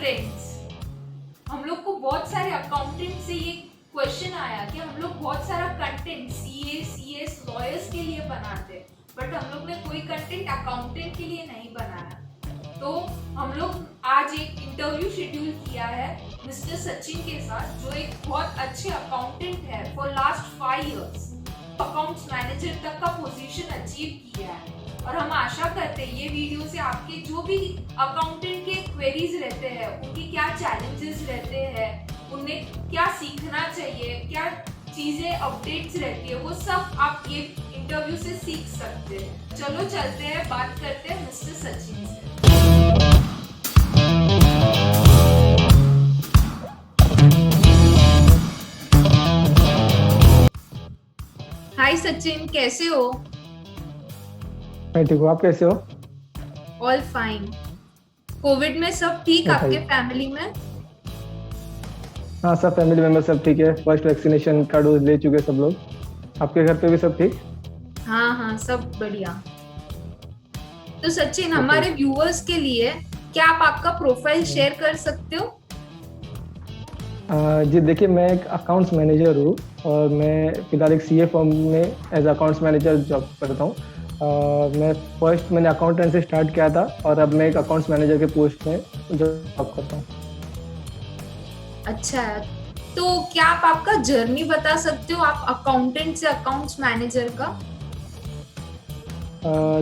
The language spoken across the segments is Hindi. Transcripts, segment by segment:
फ्रेंड्स, हम लोग को बहुत सारे अकाउंटेंट से ये क्वेश्चन आया कि हम लोग बहुत सारा कंटेंट सीए, सीएस, लॉयर्स के लिए बनाते हैं, बट हम लोग ने कोई कंटेंट अकाउंटेंट के लिए नहीं बनाया। तो हम लोग आज एक इंटरव्यू शेड्यूल किया है मिस्टर सचिन के साथ, जो एक बहुत अच्छे अकाउंटेंट है। For last 5 years accounts manager तक का पोजीशन अचीव किया है, और हम आशा करते हैं ये वीडियो से आपके जो भी अकाउंटेंट के क्वेरीज रहते हैं, उनकी क्या चैलेंजेस रहते हैं, उन्हें क्या सीखना चाहिए, क्या चीजें अपडेट्स रहती है, वो सब आप ये इंटरव्यू से सीख सकते हैं। चलो चलते हैं, बात करते हैं मिस्टर सचिन से। हाय सचिन, कैसे हो? मैं ठीक हूँ, आप कैसे हो? All fine. कोविड में सब ठीक आपके फैमिली में? हाँ, सब फैमिली मेंबर सब ठीक है। फर्स्ट वैक्सीनेशन का डोज ले चुके सब लोग। आपके घर पे भी सब ठीक? हाँ हाँ, सब बढ़िया। तो सचिन, हमारे व्यूअर्स के लिए क्या आप आपका प्रोफाइल शेयर कर सकते हो? जी देखिए, मैं एक अकाउंट्स मैनेजर हूँ और मैं फिलहाल एक सीए फर्म में एज अकाउंट्स मैनेजर जॉब करता हूँ। मैंने अकाउंटेंट से स्टार्ट किया था और अब मैं एक अकाउंट्स मैनेजर के पोस्ट में जॉब करता हूँ। अच्छा, तो क्या आप आपका जर्नी बता सकते हो, आप अकाउंटेंट से अकाउंट्स मैनेजर का?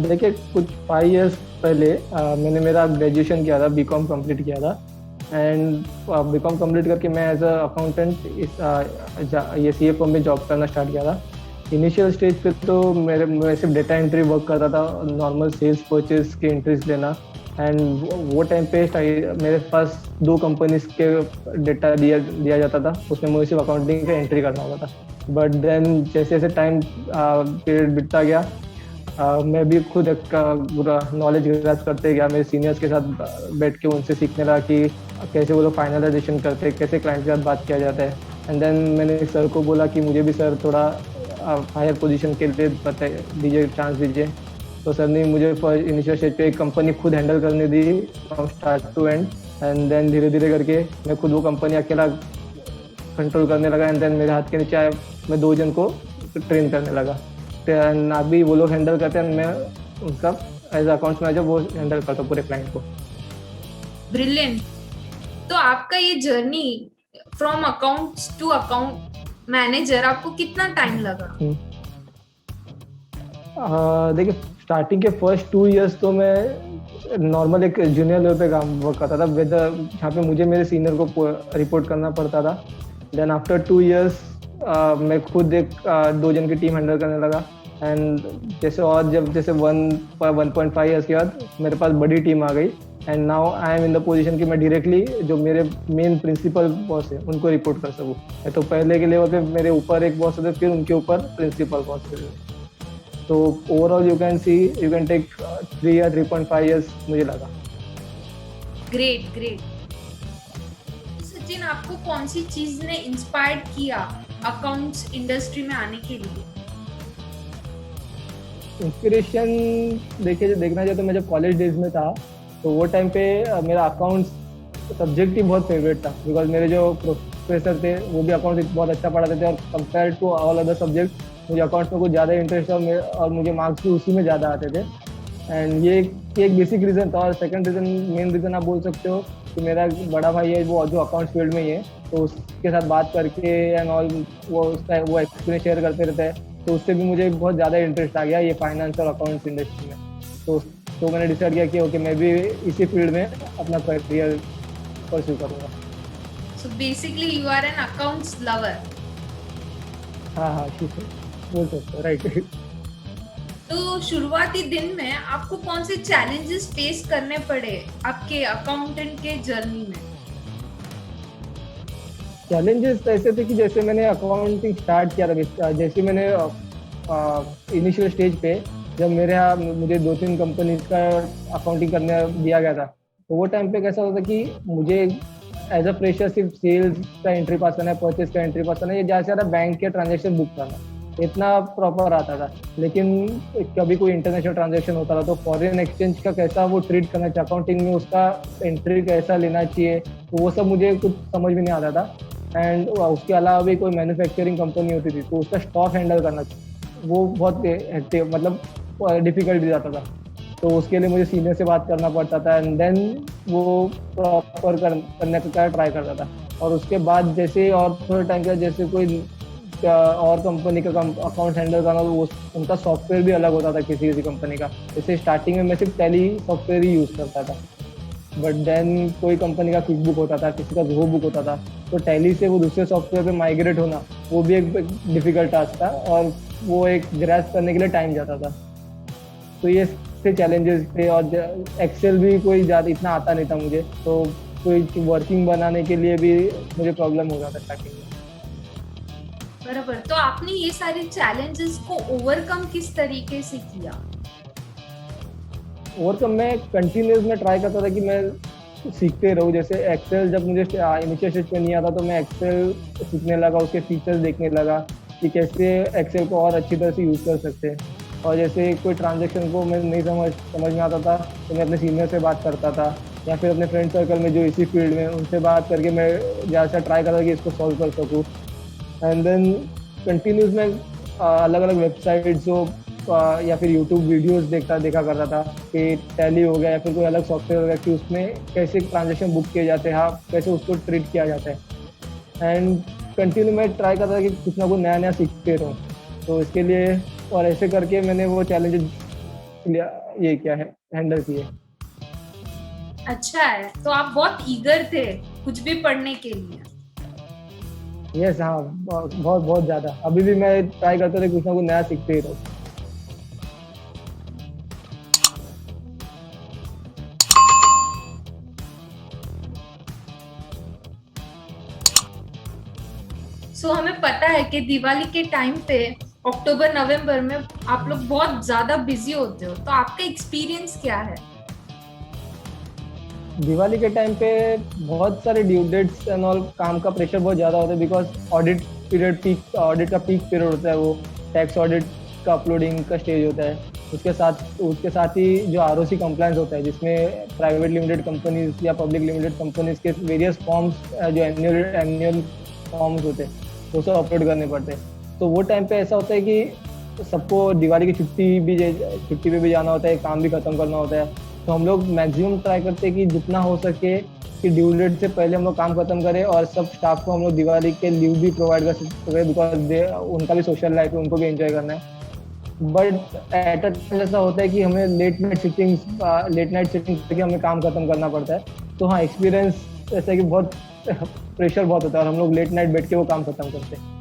देखिए, कुछ 5 इयर्स पहले मैंने मेरा ग्रेजुएशन किया था, बीकॉम कंप्लीट किया था। एंड बीकॉम कंप्लीट करके मैं एज अ अकाउंटेंट ये सीए फर्म में जॉब करना स्टार्ट किया था। इनिशियल स्टेज पे तो मैं सिर्फ डेटा एंट्री वर्क करता था, नॉर्मल सेल्स परचेज के एंट्रीज लेना। एंड वो टाइम पे मेरे पास 2 कंपनीज के डेटा दिया जाता था, उसमें मुझे सिर्फ अकाउंटिंग का एंट्री करना होता था। बट देन जैसे जैसे टाइम पीरियड बीतता गया, मैं भी खुद एक पूरा नॉलेज ग्रैस्प करते गया। मेरे सीनियर्स के साथ बैठ के उनसे सीखने लगा कि कैसे वो लोग फाइनलाइजेशन करते हैं, कैसे क्लाइंट के साथ बात किया जाता है। एंड देन मैंने सर को बोला कि मुझे भी सर थोड़ा हायर पोजीशन के लिए दीजिए, चांस दीजिए। तो सर ने मुझे इनिशियल स्टेज पे एक कंपनी खुद हैंडल करने दी, from start to end. And then धीरे धीरे करके मैं खुद वो कंपनी अकेला कंट्रोल करने लगा। एंड देन मेरे हाथ के नीचे मैं 2 जन को ट्रेन करने लगा। अभी वो लोग हैंडल करते हैं, मैं उनका एज अकाउंट्स मैनेजर वो हैंडल करता हूँ पूरे क्लाइंट को। ब्रिलियंट। तो आपका ये journey from accounts to account manager आपको कितना टाइम लगा? देखिए, स्टार्टिंग के फर्स्ट 2 इयर्स तो मैं नॉर्मल एक जूनियर लेवल पे काम वर्क करता था, जहाँ पे मुझे मेरे सीनियर को रिपोर्ट करना पड़ता था। देन आफ्टर 2 इयर्स मैं खुद एक 2 जन की टीम हैंडल करने लगा। एंड जैसे 1.5 इयर्स के बाद मेरे पास बड़ी टीम आ गई। And now I am in the position कि मैं डायरेक्टली जो मेरे मेन प्रिंसिपल बॉस है उनको रिपोर्ट कर सकूँ। तो पहले के लेवल पे मेरे ऊपर एक बॉस होते, फिर उनके ऊपर प्रिंसिपल बॉस है। तो ओवरऑल यू कैन टेक 3 या 3.5 इयर्स मुझे लगा। Great great. सचिन, आपको कौन सी चीज ने इंस्पायर्ड किया अकाउंट्स इंडस्ट्री में आने के लिए? इंस्पिरेशन देखना चाहिए तो मैं जब कॉलेज डेज में था, तो वो टाइम पे मेरा अकाउंट्स सब्जेक्ट ही बहुत फेवरेट था। बिकॉज मेरे जो प्रोफेसर थे वो भी अकाउंट्स बहुत अच्छा पढ़ाते थे, और compare to all other subject मुझे अकाउंट्स में कुछ ज़्यादा इंटरेस्ट था, और मुझे मार्क्स भी उसी में ज़्यादा आते थे। एंड ये एक बेसिक रीज़न था। और सेकंड रीज़न, मेन रीज़न आप बोल सकते हो कि मेरा बड़ा भाई है वो जो अकाउंट्स फील्ड में ही है, तो उसके साथ बात करके एंड ऑल वो एक्सपीरियंस शेयर करते रहते हैं, तो उससे भी मुझे बहुत ज़्यादा इंटरेस्ट आ गया ये फाइनेंस और अकाउंट्स इंडस्ट्री में। तो मैंने डिसाइड किया कि ओके, मैं भी इसी फील्ड में अपना करियर परस्यू करूँगा। So basically you are an accounts lover. हाँ, ठीक है, बोल सकते हो, राइट। तो शुरुआती दिन में आपको कौन से चैलेंजेस फेस करने पड़े आपके अकाउंटेंट के जर्नी में? चैलेंजेस ऐसे थे कि जैसे मैंने अकाउंटिंग स्टार्ट किया था, जैसे मैंने इनिशियल स्टेज पे जब मुझे 2-3 कंपनीज का अकाउंटिंग करने दिया गया था, तो वो टाइम पे कैसा होता कि मुझे एज अ फ्रेशर सिर्फ सेल्स का एंट्री पास करना है, परचेज का एंट्री पास करना है, या ज़्यादा से ज़्यादा बैंक के ट्रांजेक्शन बुक करना। इतना प्रॉपर आता था। लेकिन कभी कोई इंटरनेशनल ट्रांजैक्शन होता था तो फॉरेन एक्सचेंज का कैसा वो ट्रीट करना चाहिए, अकाउंटिंग में उसका एंट्री कैसा लेना चाहिए, तो वो सब मुझे कुछ समझ में नहीं आता था। एंड उसके अलावा भी कोई मैन्युफैक्चरिंग कंपनी होती थी तो उसका स्टॉक हैंडल करना वो बहुत मतलब डिफिकल्ट भी जाता था। तो उसके लिए मुझे सीनियर से बात करना पड़ता था एंड देन वो प्रॉपर करने का ट्राई करता था। और उसके बाद जैसे और थोड़े टाइम का जैसे कोई और कंपनी का अकाउंट हैंडल करना, तो वो उनका सॉफ्टवेयर भी अलग होता था किसी किसी कंपनी का। जैसे स्टार्टिंग में मैं सिर्फ टैली सॉफ्टवेयर ही यूज़ करता था, बट देन कोई कंपनी का क्विक बुक होता था, किसी का ज़ोहो बुक होता था, तो टैली से वो दूसरे सॉफ्टवेयर पे माइग्रेट होना वो भी एक डिफिकल्ट टास्क था और वो एक ग्रैस्प करने के लिए टाइम जाता था। तो ये थे चैलेंजेस थे। और एक्सेल भी कोई ज़्यादा इतना आता नहीं था मुझे, तो कोई वर्किंग बनाने के लिए भी मुझे प्रॉब्लम हो रहा था स्टार्टिंग में। बराबर। तो आपने ये सारे चैलेंजेस को ओवरकम किस तरीके से किया? ओवरकम मैं कंटिन्यूस में ट्राई करता था कि मैं सीखते रहूँ। जैसे एक्सेल जब मुझे इनिशियल स्टेज पे नहीं आता तो मैं एक्सेल सीखने लगा, उसके फीचर्स देखने लगा कि कैसे एक्सेल को और अच्छी तरह से यूज़ कर सकते हैं। और जैसे कोई ट्रांजेक्शन को मैं नहीं समझ में आता था तो मैं अपने सीनियर से बात करता था या फिर अपने फ्रेंड सर्कल में जो इसी फील्ड में उनसे बात करके मैं ज़्यादा ट्राई करता कि इसको सॉल्व कर सकूँ। एंड देन कंटिन्यूस में अलग अलग वेबसाइट्स हो या फिर यूट्यूब वीडियोस देखा करता था कि टैली हो गया या फिर कोई अलग सॉफ्टवेयर हो गया कि उसमें कैसे ट्रांजेक्शन बुक किए जाते हैं, हाँ कैसे उसको ट्रीट किया जाता है। एंड कंटिन्यू मैं ट्राई करता था कि कुछ ना कुछ नया नया सीखते रहूँ। तो इसके लिए और ऐसे करके मैंने वो चैलेंजेस ये क्या है हैंडल किए। अच्छा है, तो आप बहुत ईगर थे कुछ भी पढ़ने के लिए। यस हाँ, बहुत बहुत ज़्यादा। अभी भी मैं ट्राई करता था कुछ ना कुछ नया सीखते ही रहूँ। सो हमें पता है कि दिवाली के टाइम पे अक्टूबर नवंबर में आप लोग बहुत ज्यादा बिजी होते हो, तो आपका एक्सपीरियंस क्या है? दिवाली के टाइम पे बहुत सारे ड्यू डेट्स एंड ऑल, काम का प्रेशर बहुत ज़्यादा होता है बिकॉज ऑडिट पीरियड ऑडिट का पीक पीरियड होता है। वो टैक्स ऑडिट का अपलोडिंग का स्टेज होता है। उसके साथ ही जो आरओसी कंप्लायंस होता है जिसमें प्राइवेट लिमिटेड कंपनीज या पब्लिक लिमिटेड कंपनीज के वेरियस फॉर्म्स जो एनुअल फॉर्म्स होते हैं वो सब अपलोड करने पड़ते हैं। तो वो टाइम पे ऐसा होता है कि सबको दिवाली की छुट्टी पे भी जाना होता है, काम भी खत्म करना होता है। तो हम लोग मैक्सिमम ट्राई करते हैं कि जितना हो सके कि ड्यू डेट से पहले हम लोग काम खत्म करें और सब स्टाफ को हम लोग दिवाली के लीव भी प्रोवाइड कर सकते बिकॉज उनका भी सोशल लाइफ है, उनको भी एंजॉय करना है। बट एट अ टाइम ऐसा होता है कि हमें लेट नाइट सिटिंग करके हमें काम खत्म करना पड़ता है। तो हाँ, एक्सपीरियंस ऐसा है कि बहुत प्रेशर बहुत होता है और हम लोग लेट नाइट बैठ के वो काम खत्म करते हैं।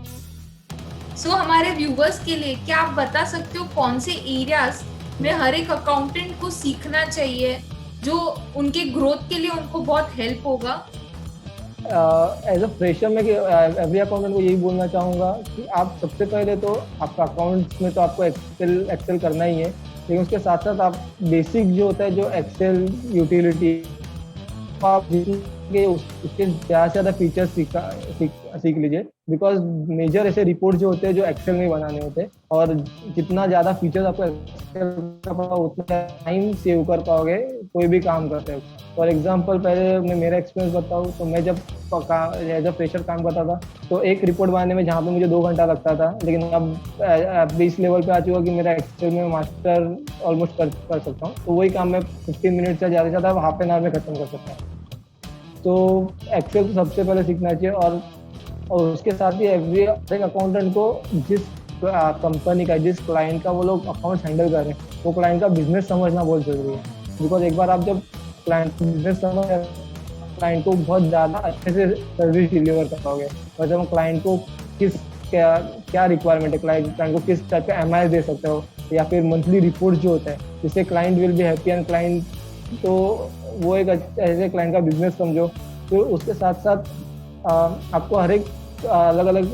सो हमारे व्यूवर्स के लिए क्या आप बता सकते हो कौन से एरियाज में हर एक अकाउंटेंट को सीखना चाहिए जो उनके ग्रोथ के लिए उनको बहुत हेल्प होगा? एज अ फ्रेशर में एवरी अकाउंटेंट को यही बोलना चाहूँगा कि आप सबसे पहले तो आपका अकाउंट्स में तो आपको एक्सेल करना ही है, लेकिन उसके साथ साथ आप बेसिक जो होता है जो एक्सेल यूटिलिटी आप उसके ज़्यादा से ज़्यादा फीचर्स सीख लीजिए बिकॉज मेजर ऐसे रिपोर्ट जो होते हैं जो एक्सेल में बनाने होते हैं और जितना ज़्यादा फीचर्स आपको एक्सेल का पता उतना टाइम सेव कर पाओगे कोई भी काम करते हो। फॉर एग्जांपल पहले मैं मेरा एक्सपीरियंस बताऊँ तो मैं जब एज अ फ्रेशर काम करता था तो एक रिपोर्ट बनाने में जहाँ पे मुझे 2 घंटा लगता था, लेकिन अब इस लेवल पे आ चुका कि मेरा एक्सेल में मास्टर ऑलमोस्ट कर सकता हूँ। तो वही काम मैं 15 मिनट से ज़्यादा से ज़्यादा हाफ एन आवर में खत्म कर सकता हूँ। तो एक्सेल तो सबसे पहले सीखना चाहिए। और उसके साथ ही एक अकाउंटेंट को जिस कंपनी का जिस क्लाइंट का वो लोग अकाउंट हैंडल कर रहे हैं वो क्लाइंट का बिजनेस समझना बहुत जरूरी है बिकॉज एक बार आप जब क्लाइंट बिजनेस समझ क्लाइंट को बहुत ज़्यादा अच्छे से सर्विस डिलीवर कर पाओगे। मतलब क्लाइंट को क्या रिक्वायरमेंट है, क्लाइंट को किस टाइप का एमआई दे सकते हो या फिर मंथली रिपोर्ट जो होता है जिससे client will be happy and client, तो वो एक ऐसे क्लाइंट का बिजनेस समझो। तो उसके साथ साथ आपको हर एक अलग अलग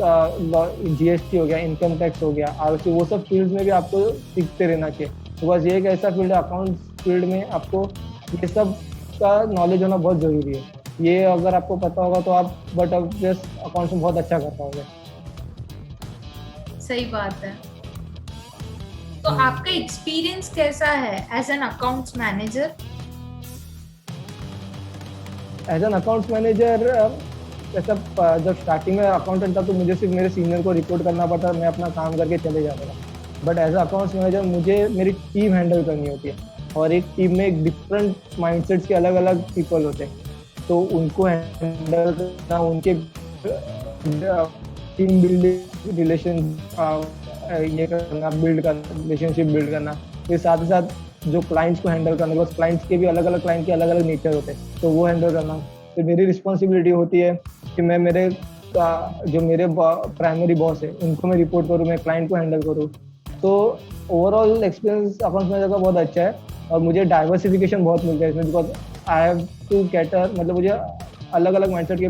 जीएसटी हो गया, इनकम टैक्स हो गया, आरओसी, वो सब फील्ड में भी आपको सीखते रहना चाहिए। तो बस ये एक ऐसा फील्ड है अकाउंट्स फील्ड में आपको ये सब का नॉलेज होना बहुत ज़रूरी है। ये अगर आपको पता होगा तो आप अकाउंट्स में बहुत अच्छा कर पाओगे। सही बात है। तो आपका एक्सपीरियंस कैसा है as an accounts manager? As an accounts manager ऐसा जब स्टार्टिंग में अकाउंटेंट था तो मुझे सिर्फ मेरे सीनियर को रिपोर्ट करना पड़ता, मैं अपना काम करके चले जाता था। बट एज अकाउंट्स मैनेजर मुझे मेरी टीम हैंडल करनी होती है, और एक टीम में एक डिफरेंट माइंडसेट्स के अलग अलग पीपल होते हैं, तो उनको हैंडल करना, उनके टीम बिल्डिंग रिलेशन ये करना, बिल्ड करना, रिलेशनशिप बिल्ड करना। फिर साथ ही साथ जो क्लाइंट्स को हैंडल करना, बिकॉज क्लाइंट्स के भी अलग अलग क्लाइंट के अलग अलग नेचर होते हैं, तो वो हैंडल करना। फिर मेरी रिस्पॉन्सिबिलिटी होती है कि मैं मेरे जो मेरे प्राइमरी बॉस है उनको मैं रिपोर्ट करूँ, मैं क्लाइंट को हैंडल करूँ। तो ओवरऑल एक्सपीरियंस अकाउंट्स मैनेजर का बहुत अच्छा है, और मुझे डाइवर्सिफिकेशन बहुत मिलता है इसमें, because I have to cater, मतलब मुझे अलग अलग माइंडसेट के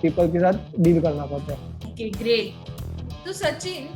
पीपल के साथ डील करना पड़ता है। Okay, great. तो सचिन,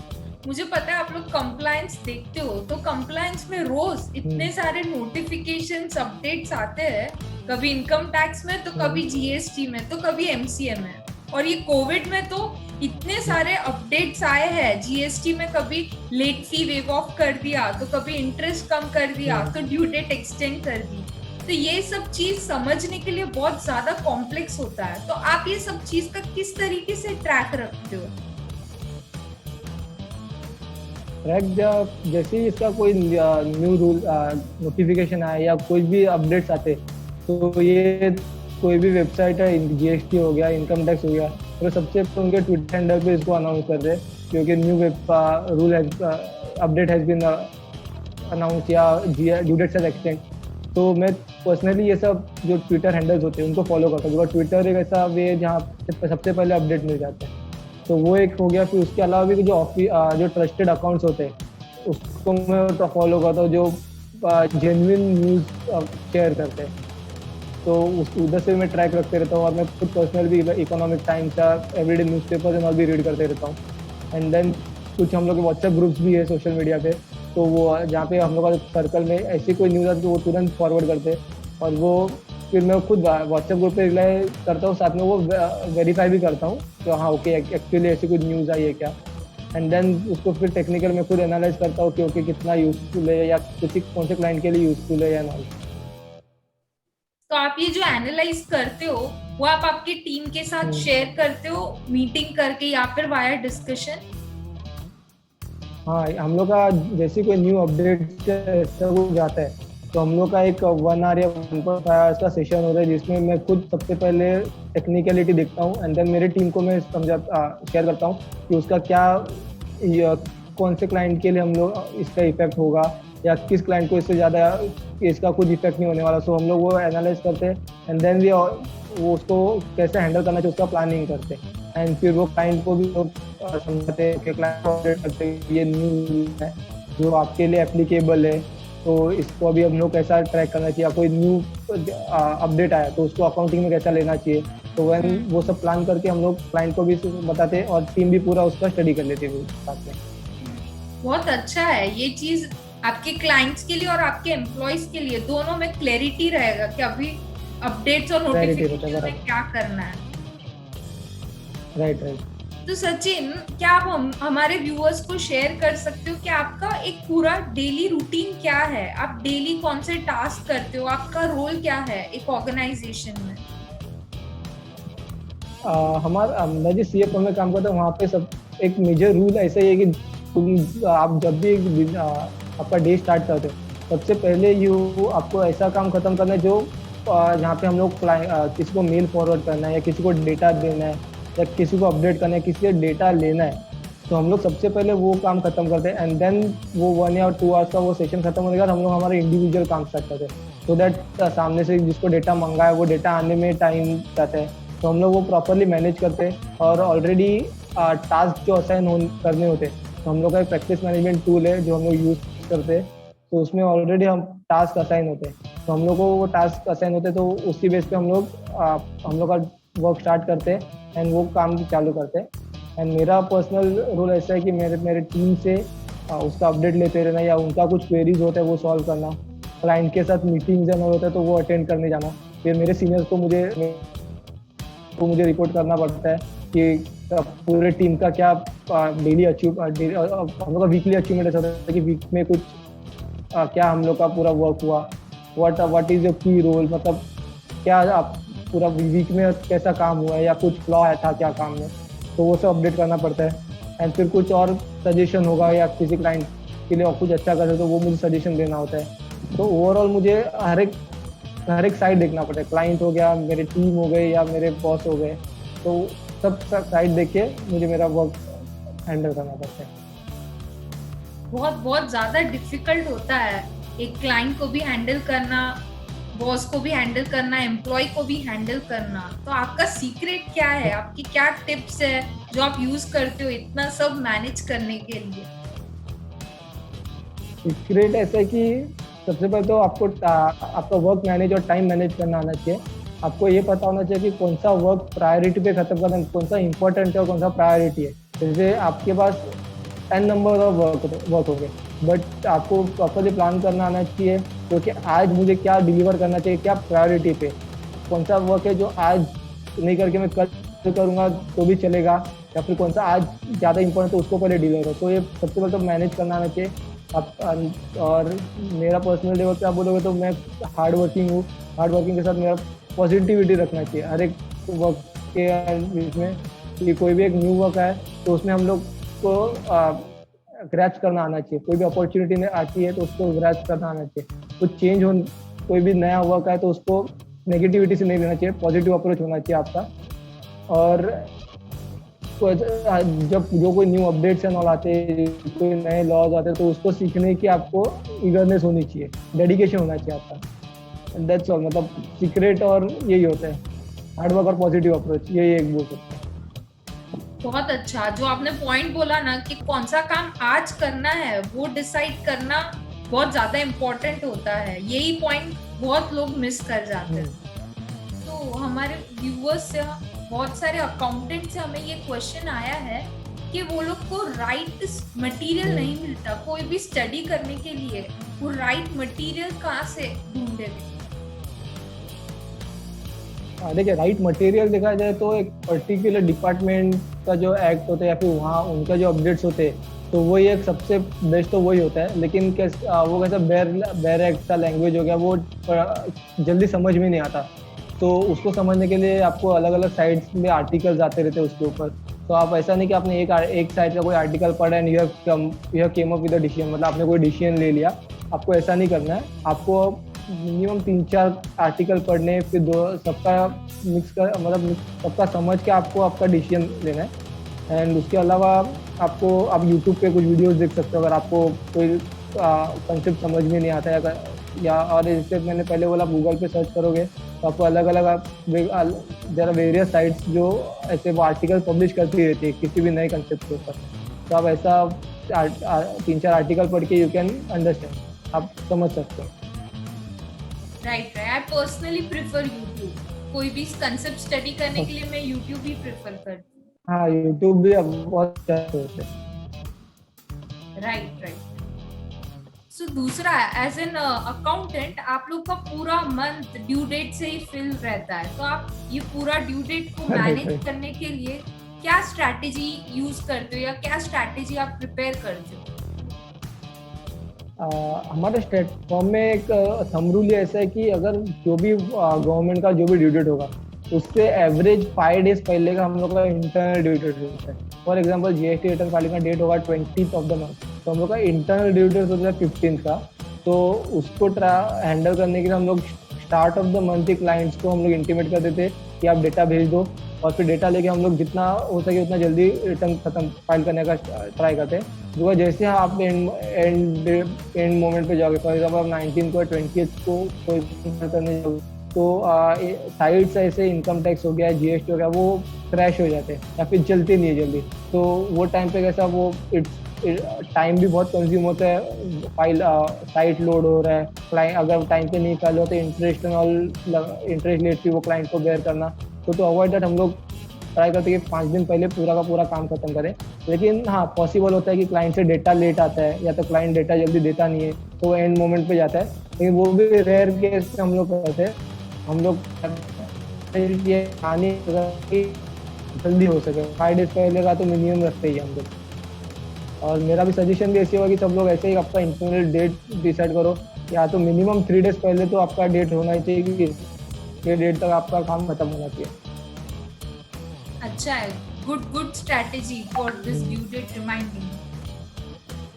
मुझे पता है आप लोग कंप्लायंस देखते हो, तो कंप्लायंस में रोज इतने सारे नोटिफिकेशंस, अपडेट्स आते हैं, कभी इनकम टैक्स में, तो कभी जीएसटी में, तो कभी एमसीए में, और ये कोविड में तो इतने सारे अपडेट्स आए हैं। जीएसटी में कभी लेट फी वेव ऑफ कर दिया, तो कभी इंटरेस्ट कम कर दिया, तो ड्यू डेट एक्सटेंड कर दी। तो ये सब चीज समझने के लिए बहुत ज्यादा कॉम्प्लेक्स होता है। तो आप ये सब चीज का किस तरीके से ट्रैक रखते हो? ट्रैक जैसे ही इसका कोई न्यू रूल नोटिफिकेशन आए या कोई भी अपडेट्स आते, तो ये कोई भी वेबसाइट है, जीएसटी हो गया, इनकम टैक्स हो गया, तो सबसे उनके ट्विटर हैंडल पे इसको अनाउंस कर दे, क्योंकि new rule update has been announce या ड्यू डेट हैज एक्सटेंड। तो मैं पर्सनली ये सब जो ट्विटर हैंडल्स होते हैं उनको फॉलो करता हूँ, बिकॉज ट्विटर एक ऐसा वे है जहाँ सबसे पहले अपडेट मिल जाता है। तो वो एक हो गया। फिर उसके अलावा भी जो ट्रस्टेड अकाउंट्स होते हैं उसको मैं फॉलो करता हूँ, जो जेन्युइन न्यूज़ शेयर करते हैं, तो उधर से मैं ट्रैक रखते रहता हूँ। और मैं खुद पर्सनल भी इकोनॉमिक टाइम्स या एवरीडे न्यूज़पेपर्स एंड ऑल भी रीड करते रहता हूँ। एंड देन कुछ हम लोग के व्हाट्सएप ग्रुप्स भी है सोशल मीडिया पे, तो वो जहाँ पे हम लोग का सर्कल में ऐसी कोई न्यूज़ आती है तो वो तुरंत फॉरवर्ड करते हैं, और वो फिर मैं खुद व्हाट्सएप ग्रुप पे रिप्लाई करता हूँ, साथ में वो वेरीफाई भी करता हूँ कि हाँ ओके एक्चुअली ऐसी कोई न्यूज़ आई है क्या। एंड देन उसको फिर टेक्निकल में खुद एनालाइज करता हूँ कि ओके कितना यूजफुल है, या किसी कौन से क्लाइंट के लिए यूजफुल है या नहीं। तो आप ये जो एनालाइज करते हो वो आप आपकी टीम के साथ शेयर करते हो मीटिंग करके, या फिर वाया डिस्कशन? हाँ, हम लोग का जैसे कोई न्यू अपडेट ऐसा कुछ जाता है तो हम लोग का एक 1 आवर या 1.5 आवर्स का सेशन होता है, जिसमें मैं खुद सबसे पहले टेक्निकलिटी देखता हूँ, एंड देन मेरे टीम को मैं शेयर करता हूँ कि उसका क्या कौन से क्लाइंट के लिए हम लोग इसका इफेक्ट होगा, या किस क्लाइंट को इससे ज़्यादा इसका कुछ इफेक्ट नहीं होने वाला। सो हम लोग वो एनालाइज करते हैं, एंड देन वो उसको कैसे हैंडल करना चाहिए उसका प्लानिंग करते हैं। एंड फिर वो क्लाइंट को भी लोग समझाते हैं कि क्लाइंट को अपडेट करते हैं ये न्यू है जो आपके लिए एप्लीकेबल है, तो इसको अभी हम लोग कैसा ट्रैक करना चाहिए, या कोई न्यू अपडेट आया तो उसको अकाउंटिंग में कैसा लेना चाहिए। तो वैन वो सब प्लान करके हम लोग क्लाइंट को भी बताते हैं, और टीम भी पूरा उसका स्टडी कर लेती है साथ में। बहुत अच्छा है ये चीज, आपके क्लाइंट्स के लिए और आपके एम्प्लॉइज के लिए दोनों में क्लैरिटी रहेगा कि अभी अपडेट्स और नोटिफिकेशन में क्या करना है। राइट। तो सचिन, क्या आप हमारे व्यूअर्स को शेयर कर सकते हो कि आपका एक पूरा डेली रूटीन क्या है? आप डेली कौन से टास्क करते हो? आपका रोल क्या है एक ऑर्गेनाइजेशन में? मैं जिस सीए में काम करता हूँ वहाँ पे सब एक मेजर रूल ऐसा ही है कि आप जब भी आपका डे स्टार्ट करते हो सबसे पहले आपको ऐसा काम खत्म करना है जो जहाँ पे हम लोग किसी को मेल फॉरवर्ड करना है, या किसी को डेटा देना है, या किसी को अपडेट करना है, किसी से डेटा लेना है, तो हम लोग सबसे पहले वो काम खत्म करते हैं। एंड देन वो 1 या 2 आवर्स का वो सेशन खत्म होने के बाद हम लोग हमारे इंडिविजुअल काम स्टार्ट करते हैं, सो दैट सामने से जिसको डेटा मंगा है वो डेटा आने में टाइम जाता है, तो हम लोग वो प्रॉपरली मैनेज करते हैं। और ऑलरेडी टास्क जो असाइन करने होते हैं, तो हम लोग का एक प्रैक्टिस मैनेजमेंट टूल है जो हम लोग यूज़ करते हैं, तो उसमें ऑलरेडी हम टास्क असाइन होते हैं, तो हम लोग को वो टास्क असाइन होते हैं, तो उसी बेस पे हम लोग का वर्क स्टार्ट करते हैं एंड वो काम चालू करते हैं। एंड मेरा पर्सनल रोल ऐसा है कि मेरे टीम से उसका अपडेट लेते रहना, या उनका कुछ क्वेरीज होता है वो सॉल्व करना, क्लाइंट के साथ मीटिंग्स एंड होता है तो वो अटेंड करने जाना, फिर मेरे सीनियर्स को मुझे रिपोर्ट करना पड़ता है, कि पूरे टीम का क्या डेली अचीव हम लोग का वीकली अचीवमेंट ऐसा होता है कि वीक में कुछ क्या हम लोग का पूरा वर्क हुआ, व्हाट इज योर की रोल, मतलब क्या आप पूरा वीक में कैसा काम हुआ है या कुछ फ्लॉ आया था क्या काम में, तो वो सब अपडेट करना पड़ता है। एंड फिर कुछ और सजेशन होगा या किसी क्लाइंट के लिए और कुछ अच्छा कर रहे तो वो मुझे सजेशन देना होता है। तो ओवरऑल मुझे हर एक साइड देखना पड़ता है, क्लाइंट हो गया, मेरे टीम हो गए या मेरे बॉस हो गए, तो सब साइड देख के मुझे मेरा वर्क हैंडल करना पड़ता है। बहुत बहुत ज्यादा डिफिकल्ट होता है एक क्लाइंट को भी हैंडल करना, बॉस को भी हैंडल करना, एम्प्लॉय को भी हैंडल करना। तो आपका सीक्रेट क्या है, आपकी क्या टिप्स है जो आप यूज करते हो इतना सब मैनेज करने के लिए? सीक्रेट ऐसा है कि सबसे पहले तो आपको आपका वर्क मैनेज और टाइम मैनेज करना आना चाहिए। आपको ये पता होना चाहिए कि कौन सा वर्क प्रायोरिटी पे खत्म करना है, कौन सा इंपॉर्टेंट है और कौन सा प्रायोरिटी है। जैसे आपके पास 10 नंबर ऑफ वर्क हो गए, बट आपको प्रॉपरली प्लान करना आना चाहिए क्योंकि आज मुझे क्या डिलीवर करना चाहिए, क्या प्रायोरिटी पे, कौन सा वर्क है जो आज नहीं करके मैं कल करूँगा तो भी चलेगा, या फिर कौन सा आज ज़्यादा इंपॉर्टेंट है तो उसको पहले डिलीवर हो। तो ये सबसे पहले तो मैनेज करना आना चाहिए आप। और मेरा पर्सनल लेवल पे आप बोलोगे तो मैं हार्ड वर्किंग हूँ। हार्ड वर्किंग के साथ मेरा पॉजिटिविटी रखना चाहिए हर एक वर्क के बीच में, कि कोई भी एक न्यू वर्क है तो उसमें हम लोग को ग्रैच करना आना चाहिए। कोई भी अपॉर्चुनिटी में आती है तो उसको ग्रैच करना आना चाहिए। कुछ चेंज हो, कोई भी नया वर्क है तो उसको नेगेटिविटी से नहीं लेना चाहिए, पॉजिटिव अप्रोच होना चाहिए आपका। और जब जो कोई न्यू अपडेट्स एंड ऑल आते हैं, कोई नए लॉज आते हैं तो उसको सीखने की आपको ईगरनेस होनी चाहिए, डेडिकेशन होना चाहिए आपका। दैट्स ऑल, मतलब सीक्रेट और यही होता है, हार्ड वर्क और पॉजिटिव अप्रोच, यही एक बोल सकते हैं। बहुत अच्छा जो आपने पॉइंट बोला ना कि कौन सा काम आज करना है वो डिसाइड करना बहुत ज्यादा इम्पोर्टेंट होता है। यही पॉइंट बहुत लोग मिस कर जाते हैं। तो हमारे व्यूअर्स से, बहुत सारे अकाउंटेंट से हमें ये क्वेश्चन आया है कि वो लोग को राइट मटेरियल नहीं मिलता कोई भी स्टडी करने के लिए, वो राइट मटेरियल कहाँ से ढूंढे? देखिए, राइट मटेरियल देखा जाए तो एक पर्टिकुलर डिपार्टमेंट का जो एक्ट होता है या फिर वहाँ उनका जो अपडेट्स होते हैं तो वही एक सबसे बेस्ट तो वही होता है। लेकिन वो कैसा बेर एक्ट का लैंग्वेज हो गया, वो जल्दी समझ में नहीं आता। तो उसको समझने के लिए आपको अलग अलग साइट्स में आर्टिकल्स आते रहते हैं उसके ऊपर। तो आप ऐसा नहीं कि आपने एक साइड का कोई आर्टिकल पढ़ा and you have came up with a decision, मतलब आपने कोई डिसीजन ले लिया। आपको ऐसा नहीं करना है, आपको मिनिमम 3-4 आर्टिकल पढ़ने, फिर सबका मिक्स कर, मतलब सबका समझ के आपको आपका डिसीजन लेना है। एंड उसके अलावा आप यूट्यूब पे कुछ वीडियोस देख सकते हो अगर आपको कोई कंसेप्ट समझ में नहीं आता है, या और जैसे मैंने पहले बोला गूगल पे सर्च करोगे तो आपको अलग अलग जरा वेरियस साइट्स जो ऐसे वो आर्टिकल पब्लिश करती रहती है किसी भी नए कंसेप्ट के ऊपर। तो आप ऐसा 3-4 आर्टिकल पढ़ के यू कैन अंडरस्टैंड, आप समझ सकते हो। Right, I personally prefer YouTube. कोई भी कंसेप्ट स्टडी करने के लिए मैं यूट्यूब ही प्रेफर करती हूँ। हाँ, यूट्यूब भी अब बहुत अच्छा होता है। राइट। सो दूसरा, एज एन अकाउंटेंट आप लोग का पूरा मंथ ड्यू डेट से ही फिल रहता है, तो आप ये पूरा ड्यू डेट को मैनेज करने के लिए क्या स्ट्रैटेजी यूज करते हो या क्या स्ट्रैटेजी आप प्रिपेयर करते हो? हमारे प्लेटफॉर्म में एक थंब रूल ऐसा है कि अगर जो भी गवर्नमेंट का जो भी ड्यू डेट होगा उससे एवरेज 5 डेज पहले का हम लोग का इंटरनल ड्यू डेट होता है। For example GST return filing का डेट होगा 20th ऑफ द मंथ, तो हम लोग का इंटरनल ड्यू डेट होता है 15th का। तो उसको हैंडल करने के लिए हम लोग start of the month he clients को हम लोग इंटीमेट कर देते कि आप डेटा भेज दो, और फिर डेटा लेके हम लोग जितना हो सके उतना जल्दी रिटर्न खत्म फाइल करने का ट्राई करते हैं। जो जैसे आप एंड मोमेंट पे जाओगे, फॉर एग्जाम्पल आप 19 को 20th को कोई करने जाओगे तो साइट्स ऐसे इनकम टैक्स हो गया, जीएसटी हो गया, वो क्रैश हो जाते हैं या फिर चलते नहीं है जल्दी। तो वो टाइम पे कैसा वो टाइम भी बहुत कंज्यूम होता है, फाइल साइट लोड हो रहा है, क्लाइंट अगर टाइम पे नहीं फाइल हो तो इंटरेस्ट लेट भी वो क्लाइंट को बेयर करना। तो अवॉइड दैट हम लोग ट्राई करते हैं कि 5 दिन पहले पूरा का पूरा काम खत्म करें। लेकिन हाँ, पॉसिबल होता है कि क्लाइंट से डेटा लेट आता है या तो क्लाइंट डेटा जल्दी देता नहीं है तो एंड मोमेंट पे जाता है, लेकिन वो भी रेयर केस हम लोग करते हैं। हम लोग ये आने जल्दी हो सके। 5 डेज पहले का तो मिनिमम रखते ही हम लोग। और मेरा भी सजेशन भी ऐसी होगा कि सब लोग ऐसे ही आपका इंटरनल डेट डिसाइड करो, या तो मिनिमम 3 डेज पहले तो आपका डेट होना ही चाहिए कि ये डेट तक आपका काम खत्म होना चाहिए। अच्छा है, good good strategy for this due date reminding.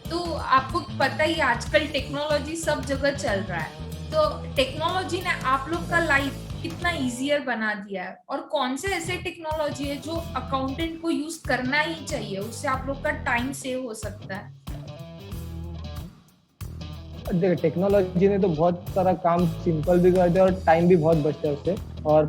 तो आपको पता ही आजकल टेक्नोलॉजी सब जगह चल रहा है, तो टेक्नोलॉजी ने आप लोग का लाइफ कितना इजियर बना दिया है, और कौन से ऐसे टेक्नोलॉजी है जो अकाउंटेंट को यूज करना ही चाहिए, उससे आप लोग का टाइम सेव हो सकता है? देखिए, टेक्नोलॉजी ने तो बहुत सारा काम सिंपल भी कर दिया और टाइम भी बहुत बचता है उससे। और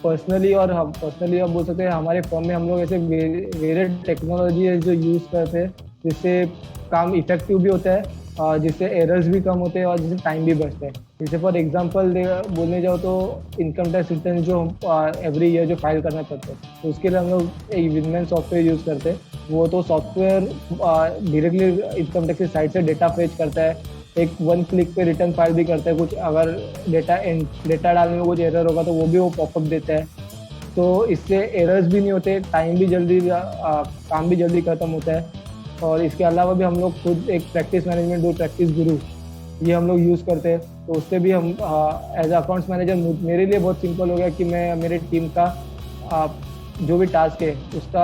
पर्सनली, और हम पर्सनली आप बोल सकते हैं हमारे फर्म में हम लोग ऐसे वेरियड टेक्नोलॉजी है जो यूज़ करते हैं, जिससे काम इफेक्टिव भी होता है, और जिससे एरर्स भी कम होते हैं और जिससे टाइम भी बचता है। जैसे फॉर एग्जांपल बोलने जाओ तो इनकम टैक्स रिटर्न जो हम एवरी ईयर जो फाइल करना पड़ता है, तो उसके लिए हम लोग एक विनमैन सॉफ्टवेयर यूज़ करते हैं। वो तो सॉफ्टवेयर डायरेक्टली इनकम टैक्स की साइट से डेटा फेच करता है, एक 1 क्लिक पे रिटर्न फाइल भी करता है। कुछ अगर डेटा डालने में कुछ एरर होगा तो वो भी वो पॉपअप देता है। तो इससे एरर्स भी नहीं होते, टाइम भी जल्दी काम भी जल्दी खत्म होता है। और इसके अलावा भी हम लोग खुद एक प्रैक्टिस मैनेजमेंट टूल प्रैक्टिस गुरु, ये हम लोग यूज़ करते हैं। तो उससे भी हम एज अकाउंट्स मैनेजर मेरे लिए बहुत सिंपल हो गया कि मैं मेरे टीम का जो भी टास्क है उसका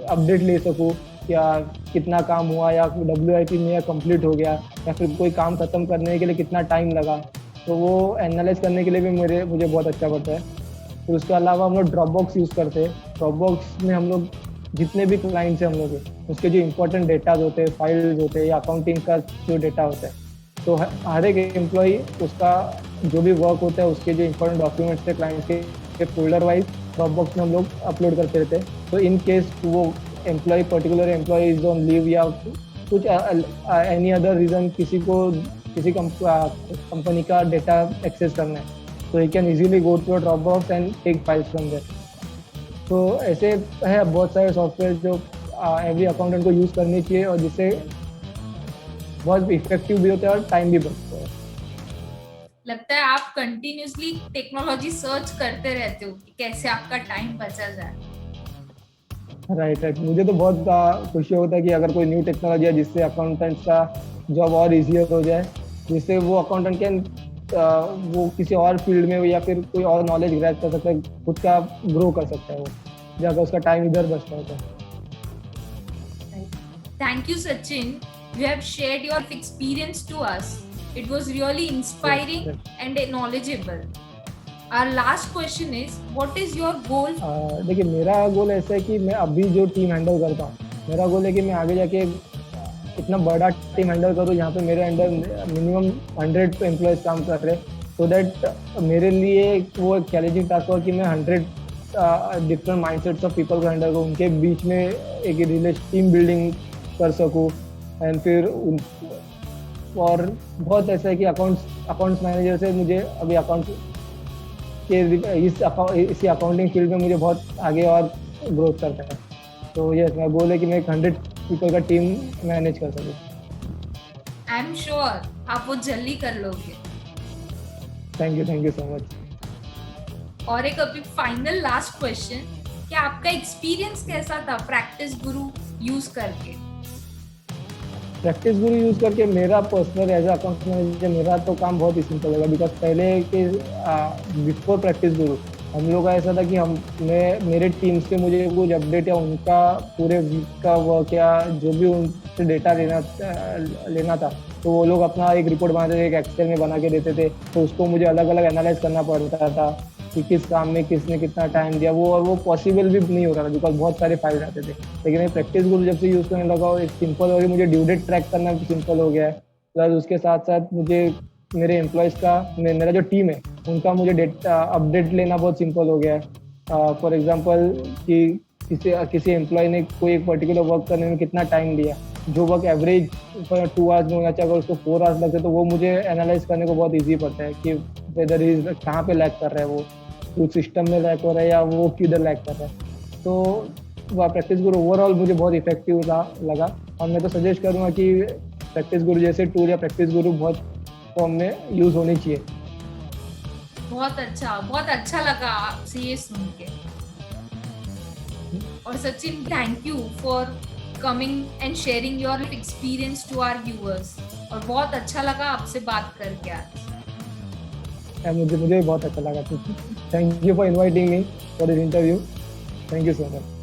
अपडेट ले सकूँ, या कितना काम हुआ, या WIP में कंप्लीट हो गया, या फिर कोई काम खत्म करने के लिए कितना टाइम लगा, तो वो एनालाइज करने के लिए भी मुझे बहुत अच्छा पड़ता है। फिर उसके अलावा हम लोग ड्रॉपबॉक्स यूज़ करते हैं। ड्रॉपबॉक्स में हम लोग जितने भी क्लाइंट्स हैं हम लोग के, उसके जो इंपॉर्टेंट डेटाज होते हैं, फाइल्स होते हैं, या अकाउंटिंग का जो डेटा होता है, तो हर एक एम्प्लॉई उसका जो भी वर्क होता है, उसके जो इंपॉर्टेंट डॉक्यूमेंट्स थे क्लाइंट के फोल्डर वाइज ड्रॉपबॉक्स में हम लोग अपलोड करते रहते हैं। तो इन केस वो particular employ is on leave, या कुछ एनी अदर रीज़न किसी कंपनी का डेटा एक्सेस करना है, तो you can easily go to Dropbox and take files from there. तो ऐसे है बहुत सारे सॉफ्टवेयर जो एवरी अकाउंटेंट को यूज़ करनी चाहिए, और जिससे बहुत इफेक्टिव भी होता है और टाइम भी बचता है। लगता है आप कंटिन्यूअसली टेक्नोलॉजी सर्च करते रहते हो कि कैसे आपका टाइम बचा जाए। राइट। मुझे तो बहुत खुशी होता है कि अगर कोई न्यू टेक्नोलॉजी है जिससे अकाउंटेंट्स का जॉब और इजियर हो जाए, जिससे वो अकाउंटेंट वो किसी और फील्ड में या फिर कोई और नॉलेज ग्रैब कर सकता है, खुद का ग्रो कर सकता है वो, जब उसका टाइम इधर बचता है तो। Thank you, Sachin. You have shared your experience to us. It was really inspiring and knowledgeable. Our last question is, what is your goal? देखिए, मेरा गोल ऐसा है कि मैं अभी जो टीम हैंडल करता हूँ, मेरा गोल है कि मैं आगे जाके इतना बड़ा टीम हैंडल करूँ जहाँ पे मेरे अंडर मिनिमम 100 एम्प्लॉयज काम कर रहे हैं, सो दैट मेरे लिए वो एक चैलेंजिंग टास्क हो कि मैं 100 डिफरेंट माइंडसेट्स ऑफ पीपल को हैंडल करूँ, उनके बीच में एक टीम बिल्डिंग कर सकूँ। एंड फिर और बहुत ऐसा है कि अकाउंट्स मैनेजर से मुझे अभी इसी अकाउंटिंग फील्ड में मुझे बहुत आगे और ग्रोथ करता है। तो ये मेरा गोल है कि मैं 100 पीपल का टीम मैनेज कर सकूँ। आई एम श्योर आप वो जल्दी कर लोगे। Thank you so much. और एक अभी फाइनल लास्ट क्वेश्चन, क्या आपका एक्सपीरियंस कैसा था प्रैक्टिस गुरु यूज करके? प्रैक्टिस गुरु यूज़ करके मेरा पर्सनल एज अकाउंट मैनेजर मेरा तो काम बहुत ही सिंपल होगा, बिकॉज पहले के बिफोर प्रैक्टिस गुरु हम लोग का ऐसा था कि मेरे टीम से मुझे कुछ अपडेट या उनका पूरे वीक का वर्क या जो भी उनसे डेटा लेना था, तो वो लोग अपना एक रिपोर्ट बनाते थे, एक एक्सेल में बना के देते थे। तो उसको मुझे अलग अलग एनालाइज करना पड़ता था कि किस काम में किसने कितना टाइम दिया, और वो पॉसिबल भी नहीं हो रहा था बिकॉज बहुत सारे फाइल आते थे। लेकिन ये प्रैक्टिस गुरु जब से यूज़ करने लगा, एक सिंपल हो गया, मुझे ड्यू डेट ट्रैक करना भी सिंपल हो गया है। प्लस उसके साथ साथ मुझे मेरे एम्प्लॉयज़ का मेरा जो टीम है उनका मुझे अपडेट लेना बहुत सिंपल हो गया है। फॉर एग्जांपल कि किसी एम्प्लॉय ने कोई एक पर्टिकुलर वर्क करने में कितना टाइम लिया, जो वर्क एवरेज 2 आवर्स में होना चाहिए, अगर उसको 4 आवर्स लगते तो वो मुझे एनालाइज करने को बहुत ईजी पड़ता है कि वेदर इज कहाँ पे लैग कर रहा है, वो कुछ सिस्टम में लैग हो रहा है या वो किधर लैग कर रहा है। तो वह प्रैक्टिस गुरु ओवरऑल मुझे बहुत इफेक्टिव लगा, और मैं तो सजेस्ट करूँगा कि प्रैक्टिस गुरु जैसे टूल या प्रैक्टिस गुरु बहुत फॉर्म में यूज़ होनी चाहिए। बहुत अच्छा लगा आपसे ये सुन के। और Sachin, thank you for coming and sharing your experience to our viewers. और बहुत अच्छा लगा आपसे बात करके आज। मुझे भी बहुत अच्छा लगा। Thank you for inviting me for this interview. Thank you so much.